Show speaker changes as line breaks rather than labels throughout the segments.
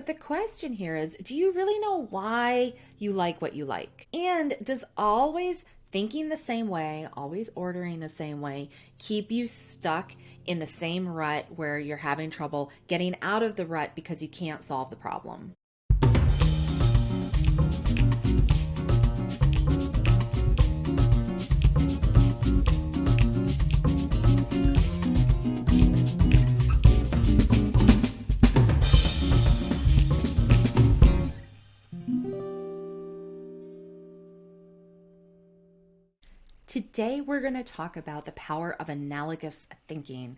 the question here is, do you really know why you like what you like? And does always thinking the same way, always ordering the same way, keep you stuck in the same rut where you're having trouble getting out of the rut because you can't solve the problem? Today, we're going to talk about the power of analogous thinking.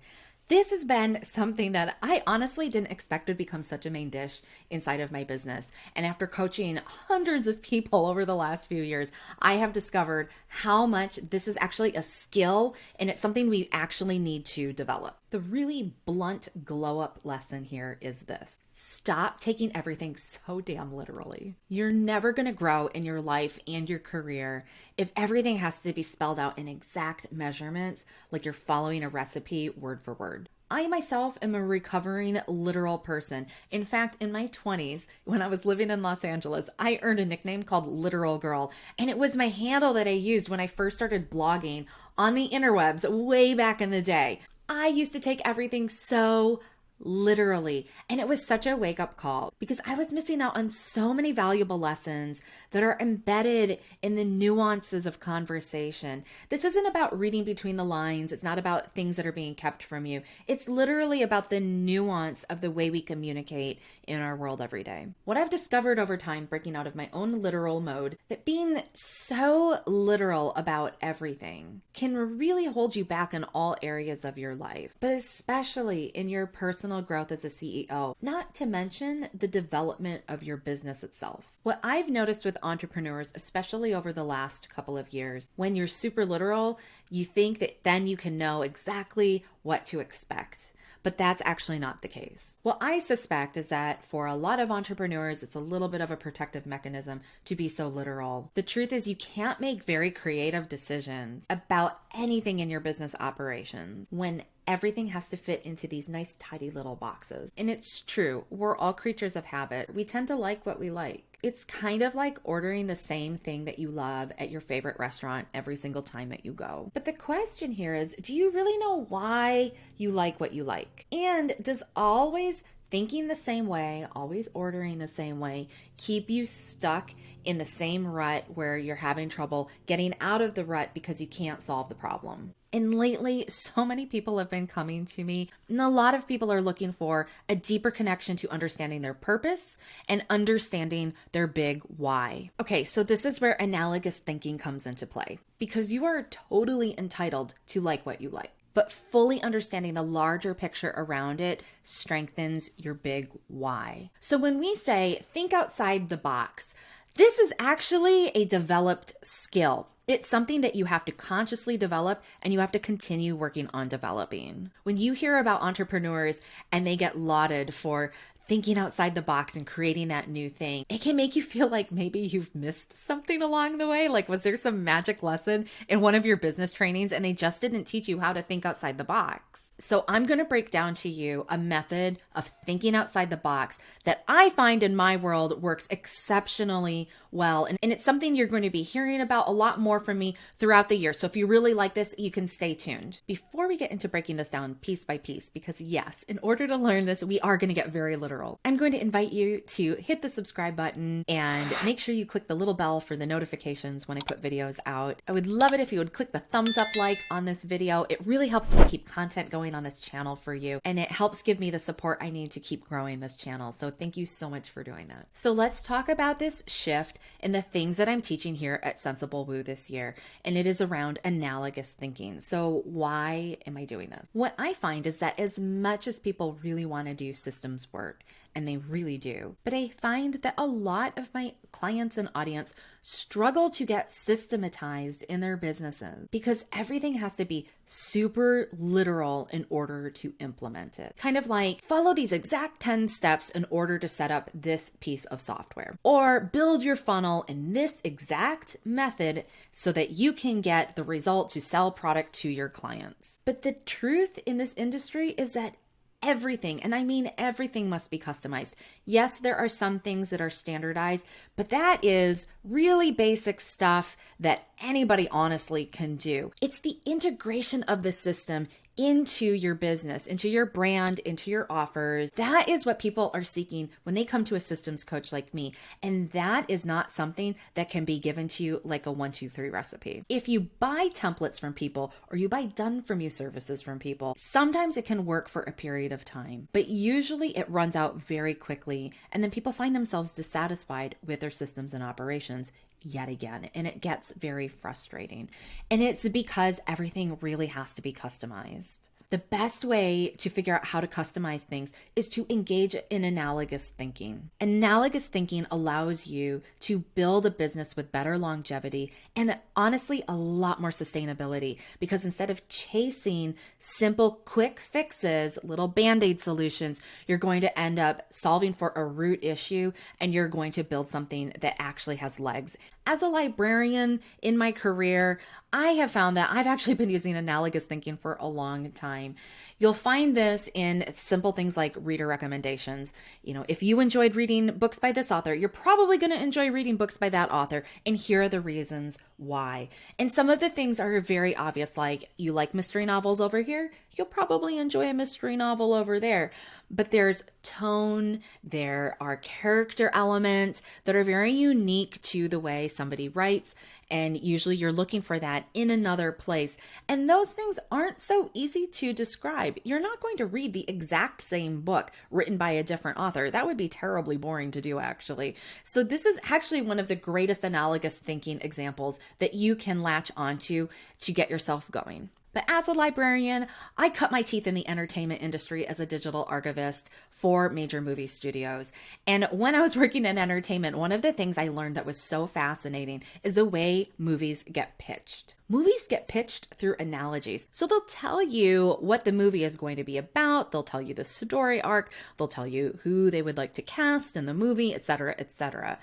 This has been something that I honestly didn't expect would become such a main dish inside of my business. And after coaching hundreds of people over the last few years, I have discovered how much this is actually a skill and it's something we actually need to develop. The really blunt glow up lesson here is this: stop taking everything so damn literally. You're never going to grow in your life and your career if everything has to be spelled out in exact measurements, like you're following a recipe word for word. I myself am a recovering literal person. In fact, in my 20s, when I was living in Los Angeles, I earned a nickname called Literal Girl. And it was my handle that I used when I first started blogging on the interwebs way back in the day. I used to take everything so literally, and it was such a wake-up call because I was missing out on so many valuable lessons that are embedded in the nuances of conversation. This isn't about reading between the lines. It's not about things that are being kept from you. It's literally about the nuance of the way we communicate in our world every day. What I've discovered over time, breaking out of my own literal mode, that being so literal about everything can really hold you back in all areas of your life, but especially in your personal growth as a CEO, not to mention the development of your business itself. What I've noticed with entrepreneurs, especially over the last couple of years, when you're super literal, you think that then you can know exactly what to expect. But that's actually not the case. What I suspect is that for a lot of entrepreneurs, it's a little bit of a protective mechanism to be so literal. The truth is you can't make very creative decisions about anything in your business operations when everything has to fit into these nice, tidy little boxes. And it's true, we're all creatures of habit. We tend to like what we like. It's kind of like ordering the same thing that you love at your favorite restaurant every single time that you go. But the question here is, do you really know why you like what you like? And does always thinking the same way, always ordering the same way, keep you stuck in the same rut where you're having trouble getting out of the rut because you can't solve the problem? And lately, so many people have been coming to me, and a lot of people are looking for a deeper connection to understanding their purpose and understanding their big why. Okay, so this is where analogous thinking comes into play, because you are totally entitled to like what you like. But fully understanding the larger picture around it strengthens your big why. So when we say think outside the box, this is actually a developed skill. It's something that you have to consciously develop and you have to continue working on developing. When you hear about entrepreneurs and they get lauded for thinking outside the box and creating that new thing, it can make you feel like maybe you've missed something along the way. Like, was there some magic lesson in one of your business trainings and they just didn't teach you how to think outside the box? So I'm going to break down to you a method of thinking outside the box that I find in my world works exceptionally well. And it's something you're going to be hearing about a lot more from me throughout the year. So if you really like this, you can stay tuned. Before we get into breaking this down piece by piece, because yes, in order to learn this, we are going to get very literal. I'm going to invite you to hit the subscribe button and make sure you click the little bell for the notifications when I put videos out. I would love it if you would click the thumbs up like on this video. It really helps me keep content going on this channel for you, and it helps give me the support I need to keep growing this channel. So thank you so much for doing that. So let's talk about this shift in the things that I'm teaching here at Sensible Woo this year, and it is around analogous thinking. So why am I doing this? What I find is that as much as people really want to do systems work, and they really do, but I find that a lot of my clients and audience struggle to get systematized in their businesses because everything has to be super literal in order to implement it. Kind of like follow these exact 10 steps in order to set up this piece of software, or build your funnel in this exact method so that you can get the result to sell product to your clients. But the truth in this industry is that everything, and I mean everything, must be customized. Yes, there are some things that are standardized, but that is really basic stuff that anybody honestly can do. It's the integration of the system into your business, into your brand, into your offers. That is what people are seeking when they come to a systems coach like me. And that is not something that can be given to you like a 1, 2, 3 recipe. If you buy templates from people or you buy done from you services from people, sometimes it can work for a period of time, but usually it runs out very quickly. And then people find themselves dissatisfied with their systems and operations yet again, and it gets very frustrating. And it's because everything really has to be customized. The best way to figure out how to customize things is to engage in analogous thinking. Analogous thinking allows you to build a business with better longevity and honestly a lot more sustainability, because instead of chasing simple quick fixes, little band-aid solutions, you're going to end up solving for a root issue, and you're going to build something that actually has legs. As a librarian in my career, I have found that I've actually been using analogous thinking for a long time. You'll find this in simple things like reader recommendations. If you enjoyed reading books by this author, you're probably going to enjoy reading books by that author. And here are the reasons why. And some of the things are very obvious, like you like mystery novels over here, you'll probably enjoy a mystery novel over there. But there's tone, there are character elements that are very unique to the way somebody writes. And usually you're looking for that in another place. And those things aren't so easy to describe. You're not going to read the exact same book written by a different author. That would be terribly boring to do, actually. So this is actually one of the greatest analogous thinking examples that you can latch onto to get yourself going. But as a librarian, I cut my teeth in the entertainment industry as a digital archivist for major movie studios. And when I was working in entertainment, one of the things I learned that was so fascinating is the way movies get pitched. Movies get pitched through analogies. So they'll tell you what the movie is going to be about. They'll tell you the story arc. They'll tell you who they would like to cast in the movie, etc., etc.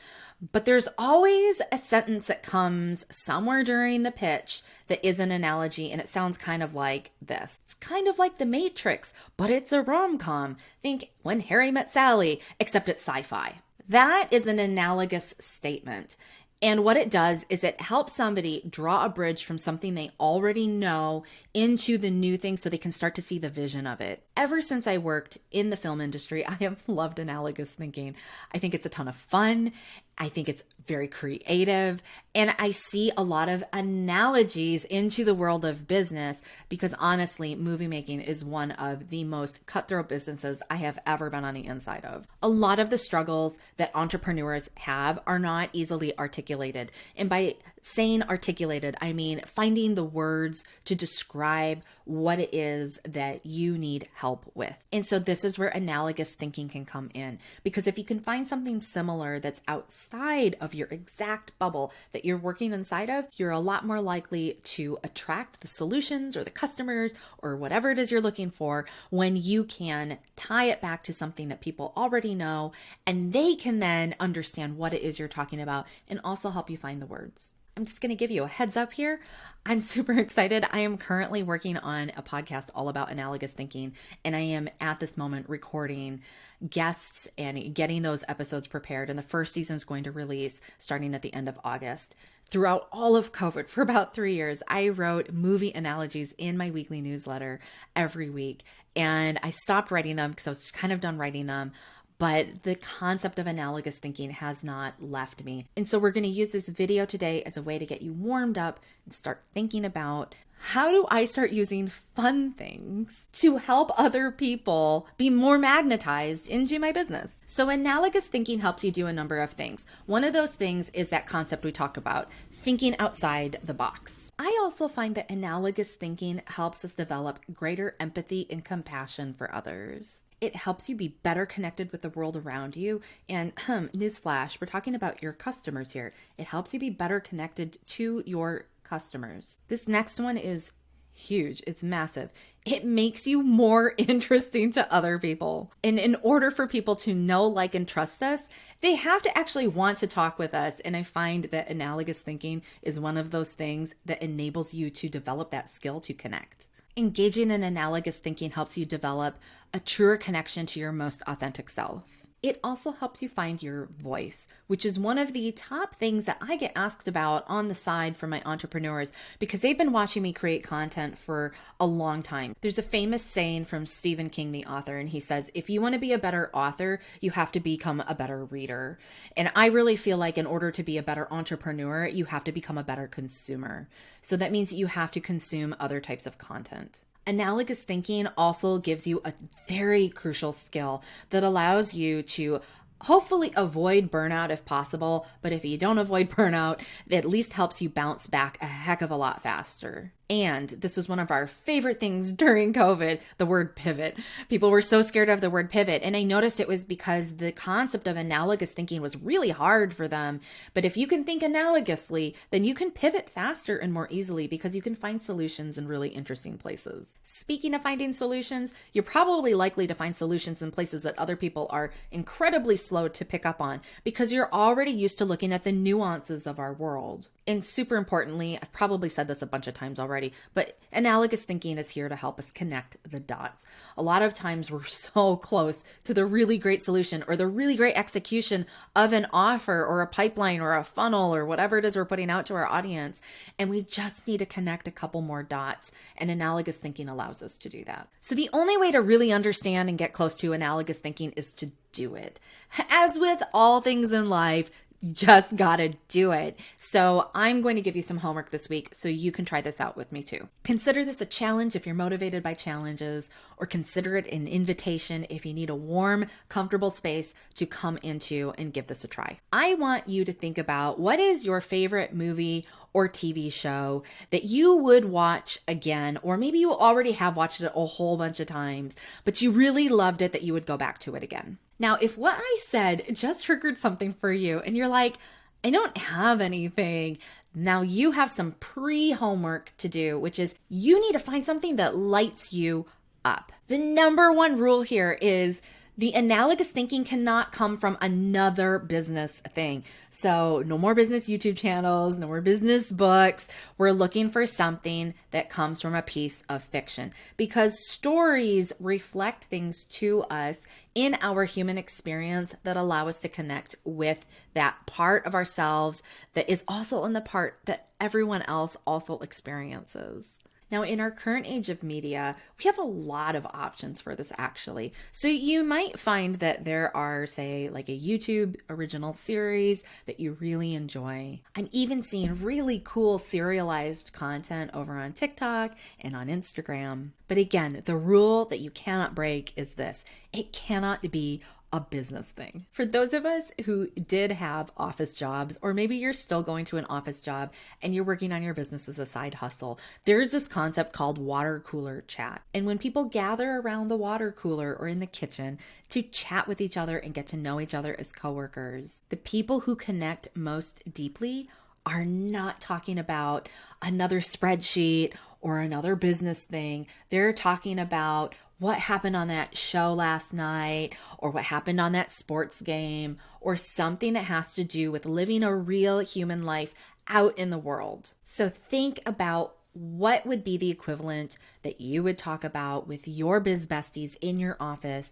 But there's always a sentence that comes somewhere during the pitch that is an analogy, and it sounds kind of like this. It's kind of like The Matrix, but it's a rom-com. Think When Harry Met Sally, except it's sci-fi. That is an analogous statement. And what it does is it helps somebody draw a bridge from something they already know into the new thing so they can start to see the vision of it. Ever since I worked in the film industry, I have loved analogous thinking. I think it's a ton of fun. I think it's very creative, and I see a lot of analogies into the world of business because honestly, movie making is one of the most cutthroat businesses I have ever been on the inside of. A lot of the struggles that entrepreneurs have are not easily articulated. And by saying articulated, I mean finding the words to describe what it is that you need help with. And so this is where analogous thinking can come in, because if you can find something similar that's outside of your exact bubble that you're working inside of, you're a lot more likely to attract the solutions or the customers or whatever it is you're looking for when you can tie it back to something that people already know, and they can then understand what it is you're talking about and also help you find the words. I'm just going to give you a heads up here. I'm super excited. I am currently working on a podcast all about analogous thinking, and I am at this moment recording guests and getting those episodes prepared. And the first season is going to release starting at the end of August. Throughout all of COVID, for about 3 years, I wrote movie analogies in my weekly newsletter every week. And I stopped writing them because I was just kind of done writing them. But the concept of analogous thinking has not left me. And so we're going to use this video today as a way to get you warmed up and start thinking about, how do I start using fun things to help other people be more magnetized into my business? So analogous thinking helps you do a number of things. One of those things is that concept we talked about, thinking outside the box. I also find that analogous thinking helps us develop greater empathy and compassion for others. It helps you be better connected with the world around you. And newsflash, we're talking about your customers here. It helps you be better connected to your customers. This next one is huge. It's massive. It makes you more interesting to other people. And in order for people to know, like, and trust us, they have to actually want to talk with us. And I find that analogous thinking is one of those things that enables you to develop that skill to connect. Engaging in analogous thinking helps you develop a truer connection to your most authentic self. It also helps you find your voice, which is one of the top things that I get asked about on the side from my entrepreneurs because they've been watching me create content for a long time. There's a famous saying from Stephen King, the author, and he says, if you want to be a better author, you have to become a better reader. And I really feel like in order to be a better entrepreneur, you have to become a better consumer. So that means that you have to consume other types of content. Analogous thinking also gives you a very crucial skill that allows you to hopefully avoid burnout if possible. But if you don't avoid burnout, it at least helps you bounce back a heck of a lot faster. And this was one of our favorite things during COVID, the word pivot. People were so scared of the word pivot. And I noticed it was because the concept of analogous thinking was really hard for them. But if you can think analogously, then you can pivot faster and more easily because you can find solutions in really interesting places. Speaking of finding solutions, you're probably likely to find solutions in places that other people are incredibly slow to pick up on because you're already used to looking at the nuances of our world. And super importantly, I've probably said this a bunch of times already, but analogous thinking is here to help us connect the dots. A lot of times we're so close to the really great solution or the really great execution of an offer or a pipeline or a funnel or whatever it is we're putting out to our audience. And we just need to connect a couple more dots. And analogous thinking allows us to do that. So the only way to really understand and get close to analogous thinking is to do it. As with all things in life, you just gotta do it. So I'm going to give you some homework this week so you can try this out with me too. Consider this a challenge if you're motivated by challenges, or consider it an invitation if you need a warm, comfortable space to come into and give this a try. I want you to think about what is your favorite movie or TV show that you would watch again, or maybe you already have watched it a whole bunch of times, but you really loved it that you would go back to it again. Now, if what I said just triggered something for you and you're like, I don't have anything, now you have some pre-homework to do, which is you need to find something that lights you up. The number one rule here is the analogous thinking cannot come from another business thing. So no more business YouTube channels, no more business books. We're looking for something that comes from a piece of fiction because stories reflect things to us in our human experience that allow us to connect with that part of ourselves that is also in the part that everyone else also experiences. Now, in our current age of media, we have a lot of options for this actually. So you might find that there are, say, like a YouTube original series that you really enjoy. I'm even seeing really cool serialized content over on TikTok and on Instagram. But again, the rule that you cannot break is this: it cannot be a business thing. For those of us who did have office jobs, or maybe you're still going to an office job and you're working on your business as a side hustle, there's this concept called water cooler chat. And when people gather around the water cooler or in the kitchen to chat with each other and get to know each other as coworkers, the people who connect most deeply are not talking about another spreadsheet or another business thing. They're talking about what happened on that show last night, or what happened on that sports game, or something that has to do with living a real human life out in the world. So think about what would be the equivalent that you would talk about with your biz besties in your office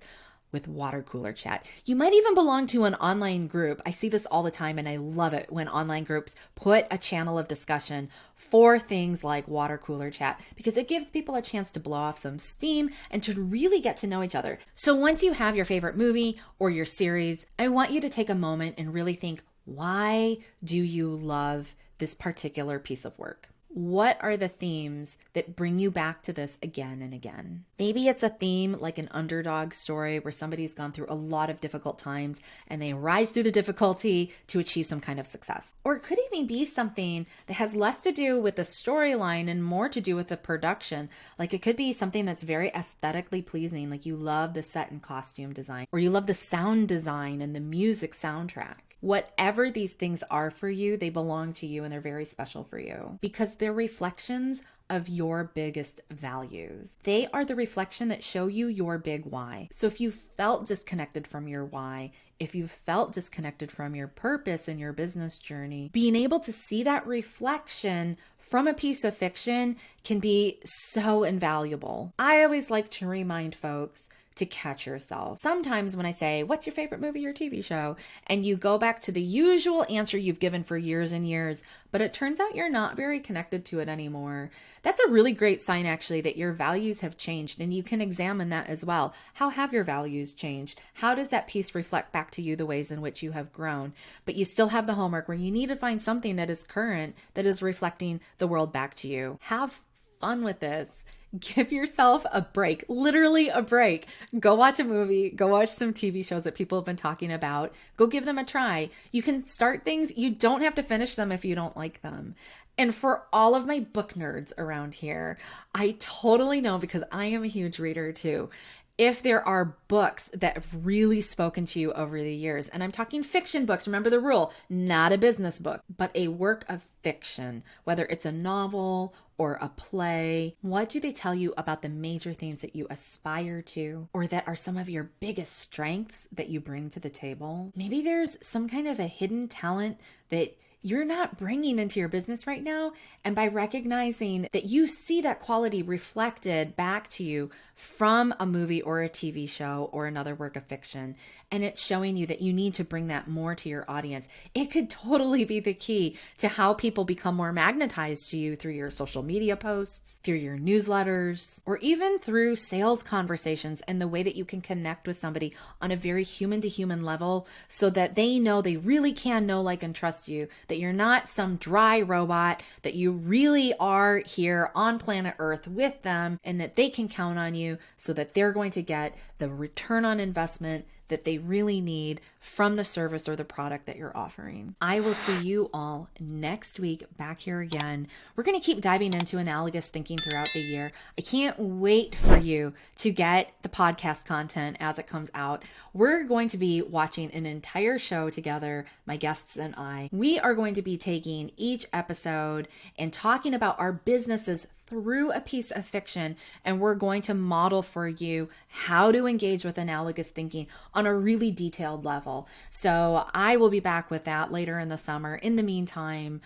with water cooler chat. You might even belong to an online group. I see this all the time and I love it when online groups put a channel of discussion for things like water cooler chat because it gives people a chance to blow off some steam and to really get to know each other. So once you have your favorite movie or your series, I want you to take a moment and really think, why do you love this particular piece of work? What are the themes that bring you back to this again and again? Maybe it's a theme like an underdog story where somebody's gone through a lot of difficult times and they rise through the difficulty to achieve some kind of success. Or it could even be something that has less to do with the storyline and more to do with the production. Like it could be something that's very aesthetically pleasing, like you love the set and costume design, or you love the sound design and the music soundtrack. Whatever these things are for you, they belong to you and they're very special for you because they're reflections of your biggest values. They are the reflection that show you your big why. So if you felt disconnected from your why, if you felt disconnected from your purpose in your business journey, being able to see that reflection from a piece of fiction can be so invaluable. I always like to remind folks to catch yourself. Sometimes when I say, what's your favorite movie or TV show? And you go back to the usual answer you've given for years and years, but it turns out you're not very connected to it anymore. That's a really great sign actually that your values have changed, and you can examine that as well. How have your values changed? How does that piece reflect back to you the ways in which you have grown? But you still have the homework where you need to find something that is current, that is reflecting the world back to you. Have fun with this. Give yourself a break, literally a break. Go watch a movie, go watch some TV shows that people have been talking about. Go give them a try. You can start things. You don't have to finish them if you don't like them. And for all of my book nerds around here, I totally know because I am a huge reader too. If there are books that have really spoken to you over the years, and I'm talking fiction books, remember the rule, not a business book, but a work of fiction, whether it's a novel or a play, what do they tell you about the major themes that you aspire to, or that are some of your biggest strengths that you bring to the table? Maybe there's some kind of a hidden talent that you're not bringing into your business right now. And by recognizing that you see that quality reflected back to you from a movie or a TV show or another work of fiction, and it's showing you that you need to bring that more to your audience, it could totally be the key to how people become more magnetized to you through your social media posts, through your newsletters, or even through sales conversations and the way that you can connect with somebody on a very human to human level so that they know they really can know, like, and trust you, that you're not some dry robot, that you really are here on planet Earth with them, and that they can count on you so that they're going to get the return on investment that they really need from the service or the product that you're offering. I will see you all next week back here again. We're going to keep diving into analogous thinking throughout the year. I can't wait for you to get the podcast content as it comes out. We're going to be watching an entire show together, my guests and I. We are going to be taking each episode and talking about our businesses through a piece of fiction, and we're going to model for you how to engage with analogous thinking on a really detailed level. So I will be back with that later in the summer. In the meantime,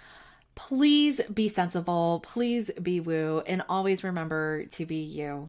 please be sensible, please be woo, and always remember to be you.